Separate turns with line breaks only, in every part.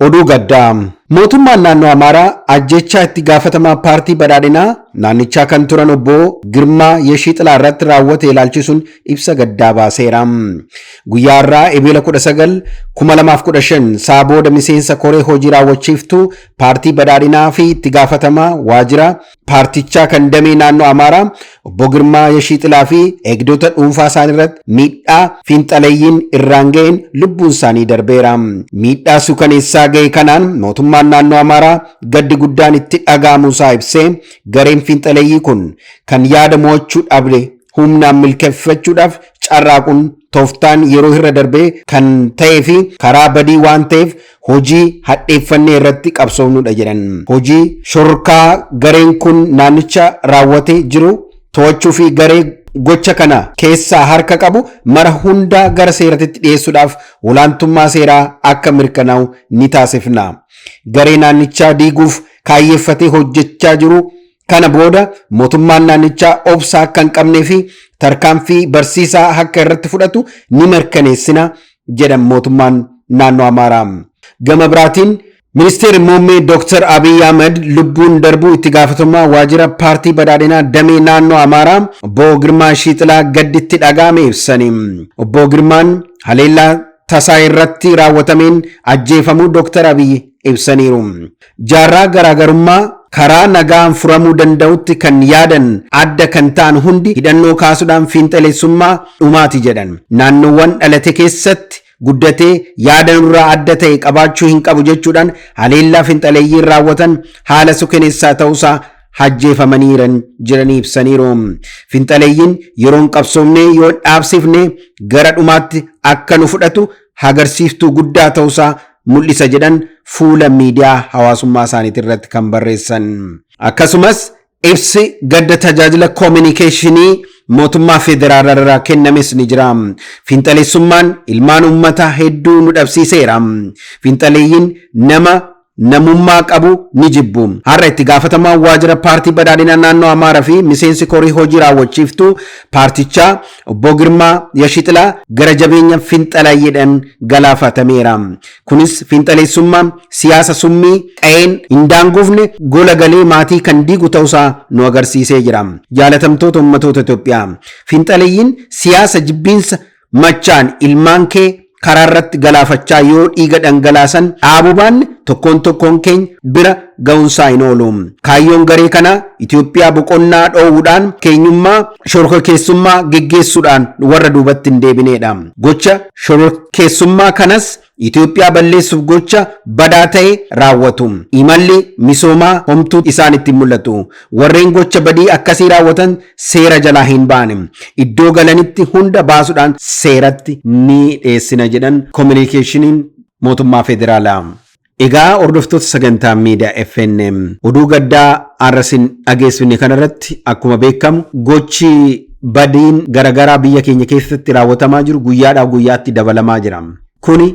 Oduu gaddaa mootummaan naannoo Amaaraa ajjechaa itti gaafatamaa paartii badhaadhinaa naannichaa kan turan obbo Girmaa Yeshixilaa irratti raawwate ilaalchisuun ibsa gaddaa baaseera. Guyyaa irraa Eebila 19 2015 sa'a booda miseensa koree hojii raawwachiiftuu paartii badhaadhinaa fi itti gaafatamaa waajjira paartichaa kan damee naannoo Amaaraa obbo Girmaa Yeshixilaa fi eegdota dhuunfaa isaanii irratti miidhaa fiinxalayyiin irraan ga'een lubbuun isaanii darbeera. Miidhaa suukaneessaa ga'e kanaan mootummaan naannoo Amaaraa gaddi guddaan itti dhaga'amu isaa ibsee gareen fiinxalayyii kun kan yaada mo'achuu dhabe humnaan milkeeffachuudhaaf carraaquun tooftaan yeroo irra darbee kan ta'ee fi karaa badii waan ta'eef hojii hadheeffannee irratti qabsoofnudha jedhan. Hojii shororkaa gareen kun naannicha raawwatee jiru to'achuu fi garee gocha kana keessaa harka qabu mara hunda gara seeratti dhiyeessuudhaaf olaantummaa seeraa akka mirkanaa'u ni taasifna. Garee naannichaa diiguuf kaayyeeffatee hojjechaa jiru kana booda mootummaan naannichaa obsa akka hin qabnee fi tarkaanfii barsiisaa akka irratti fudhatu ni mirkaneessina jedhan mootummaan naannoo Amaaraa. Gama biraatiin Ministeerri muummee Dr. Abiy Ahmed lubbuun darbuu itti gaafatamummaa waajjira paartii badhaadhinaa damee naannoo Amaaraa obbo Girmaa Yeshixilaa gadditti dhaga'ame ibsani. Obbo Girmaan haleellaa tasaa irratti raawwatameen ajjeefamuu Dr. Abiy ibsaniiru. Jaarraa garaagarummaa karaa nagaan furamuu danda'utti kan yaadan adda kan ta'an hundi hidhannoo kaasuudhaan fiinxaleessummaa dhumaati jedhan. Naannoowwan dhalate keessatti guddatee yaada nurraa adda ta'e qabaachuu hin qabu jechuudhaan haleellaa fiinxalayyiin raawwatan haala suukaneessaa ta'uusaa ajjeefamaniiran jiranii ibsaniiru. Fiinxalayyiin yeroon qabsoomnee yoo dhaabsifne gara dhumaatti akka nu fudhatu agarsiiftuu guddaa ta'uusaa mul'isa jedhan fuula miidiyaa hawaasummaa isaaniitii irratti kan barreessan. Akkasumas ibsi gadda tajaajila koominikeeshinii mootummaa federaalaa irraa kennames ni jira. Fiinxaleessummaan ilmaan uummataa hedduu nu dhabsiiseera. Fiinxalayyiin namummaa qabu ni jibbu. Har'a itti gaafatamaa waajjira paartii badhaadhinaa naannoo Amaaraa fi miseensi koree hojii raawwachiiftuu paartichaa obbo Girmaa Yeshixilaa gara jabeenya fiinxalayyiidhaan galaafatameera. Kunis fiinxaleessummaan siyaasa summii qa'een hin daangofne gola galee maatii kan diigu ta'uusaa nu agarsiisee jira. Jaalatamtoota ummatoota Itoophiyaa, fiinxalayyiin siyaasa jibbiinsa machaan ilmaan kee karaa irratti galaafachaa yoo dhiiga dhangalaasan dhaabuu baanne tokkoon keenya bira ga'uunsaa hin oolu. Kaayyoon garee kana Itoophiyaa boqonnaa dhoowwuudhaan keenyummaa shororkeessummaa geggeessuudhaan warra duubatti hin deebineedha. Gocha shororkeessummaa kanas Itoophiyaa balleessuuf gocha badaa ta'e raawwatu. Imalli misoomaa homtuu isaanitti mul'atu. Warreen gocha badii akkasii raawwatan seera jalaa hin baane. Iddoo galanitti hunda baasuudhaan seeratti ni dhiyeessina jedhan koominikeeshiniin mootummaa federaalaa. Egaa hordoftoota sagantaa miidiyaa FNM oduu gaddaa arrasin dhageessifne kanarratti akkuma beekamu gochi badiin garagaraa biyya keenya keessatti raawwatamaa jiru guyyaadhaa guyyaatti dabalamaa jira. Kuni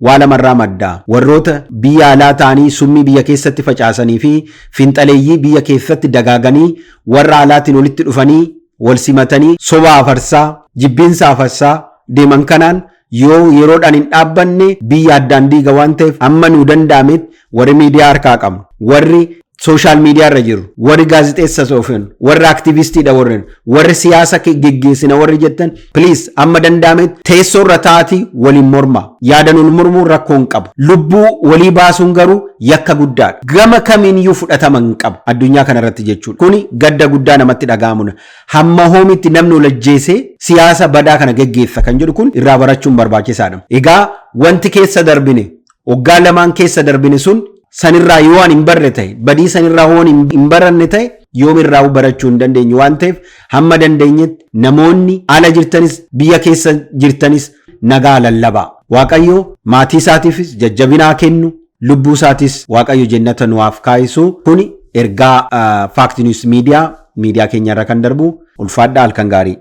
waa lamarraa madda. Warroota biyya alaa ta'anii summii biyya keessatti facaasanii fi fiinxaleeyyii biyya keessatti dagaaganii warra alaatiin walitti dhufanii wal simatanii soba afarsaa jibbiinsa afarsaa deeman kanaan yoo yeroodhaan hin dhaabbanne biyya addaan diiga waan ta'eef amma nuu danda'ametti warri miidiyaa harkaa qabu, warri sooshaal miidiyaa irra jiru, warri gaazexeessa soofan, warri aktivistiidha warri siyaasa geggeessina warri jettan please amma danda'ametti teessoo irra taa'atii waliin morma. Yaada nuun mormuun rakkoo hin qabu. Lubbuu walii baasuun garuu yakka guddaadha. Gama kamiiniyyuu fudhatama hin qabu addunyaa kanarratti jechuudha. Kuni gadda guddaa namatti dhaga'amudha. Hamma hoomitti namni ol ajjeesee siyaasa badaa kana geggeessa kan jedhu kun irraa barachuun barbaachisaadha. Egaa wanti keessa darbine waggaa lamaan keessa darbine sun sanirraa yoo hin barre ta'e badii sanirraa yoo hin baranne ta'e yoomirraa barachuu hin dandeenyu waan ta'eef hamma dandeenyetti namoonni ala jirtanis biyya keessa jirtanis nagaa lallabaa. Waaqayyo maatii isaatiifis jajjabinaa kennu, lubbuu isaatis Waaqayyo jannata nuuf kaa'isu. Kuni ergaa Fact News miidiyaa keenya irra kan darbu ulfaadhaa halkan gaarii.